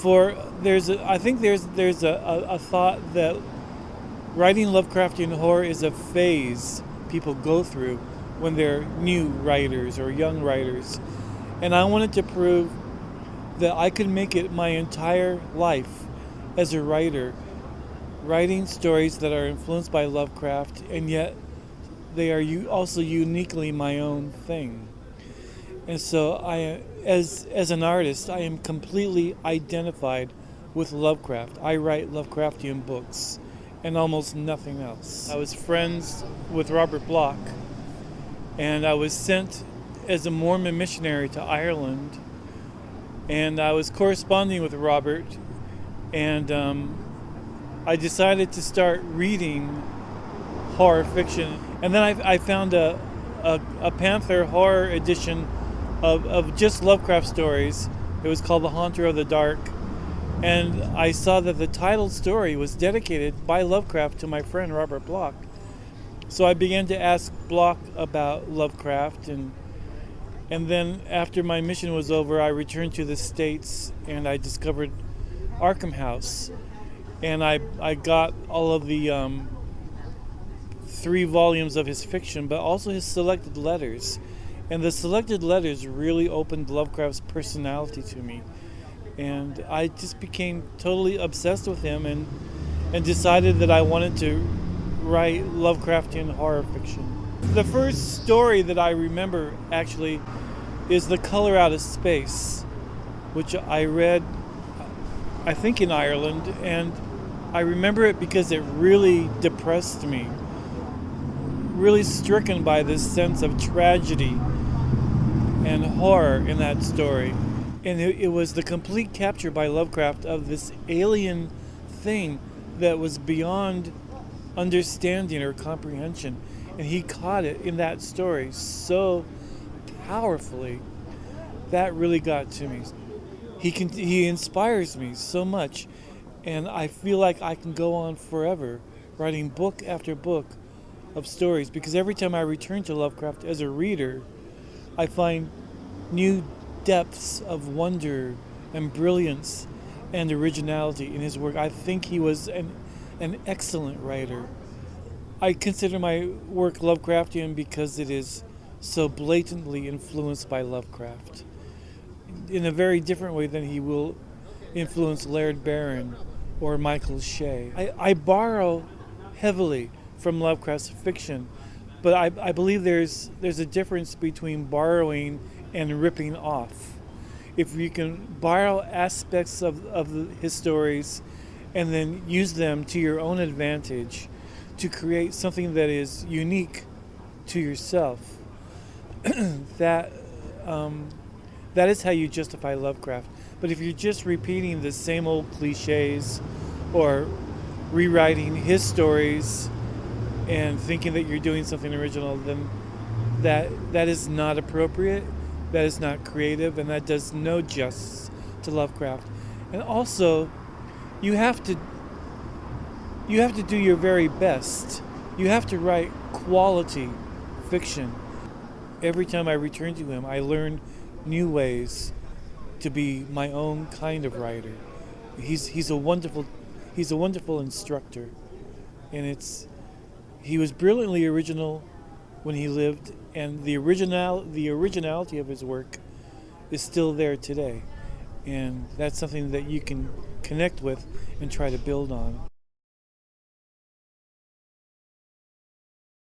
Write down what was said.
I think there's a thought that writing Lovecraftian horror is a phase people go through when they're new writers or young writers. And I wanted to prove that I could make it my entire life as a writer, writing stories that are influenced by Lovecraft, and yet they are also uniquely my own thing. And so as an artist, I am completely identified with Lovecraft. I write Lovecraftian books and almost nothing else. I was friends with Robert Bloch, and I was sent as a Mormon missionary to Ireland, and I was corresponding with Robert, and I decided to start reading horror fiction. And then I found a Panther horror edition of just Lovecraft stories. It was called The Haunter of the Dark. And I saw that the title story was dedicated by Lovecraft to my friend Robert Bloch. So I began to ask Bloch about Lovecraft, and then after my mission was over, I returned to the States and I discovered Arkham House. And I got all of the 3 volumes of his fiction, but also his selected letters. And the selected letters really opened Lovecraft's personality to me. And I just became totally obsessed with him and decided that I wanted to write Lovecraftian horror fiction. The first story that I remember actually is The Color Out of Space, which I read, I think, in Ireland, and I remember it because it really depressed me, really stricken by this sense of tragedy and horror in that story. And it was the complete capture by Lovecraft of this alien thing that was beyond understanding or comprehension. And he caught it in that story so powerfully. That really got to me. He inspires me so much, and I feel like I can go on forever writing book after book of stories, because every time I return to Lovecraft as a reader, I find new depths of wonder and brilliance and originality in his work. I think he was an excellent writer. I consider my work Lovecraftian because it is so blatantly influenced by Lovecraft in a very different way than he will influence Laird Barron or Michael Shea. I borrow heavily from Lovecraft's fiction, but I believe there's a difference between borrowing and ripping off. If you can borrow aspects of his stories and then use them to your own advantage to create something that is unique to yourself, that is how you justify Lovecraft. But if you're just repeating the same old cliches or rewriting his stories and thinking that you're doing something original, then that is not appropriate, that is not creative, and that does no justice to Lovecraft. And also, you have to do your very best. You have to write quality fiction. Every time I return to him, I learn new ways to be my own kind of writer. He's a wonderful instructor, and he was brilliantly original when he lived, and the originality of his work is still there today, and that's something that you can connect with and try to build on.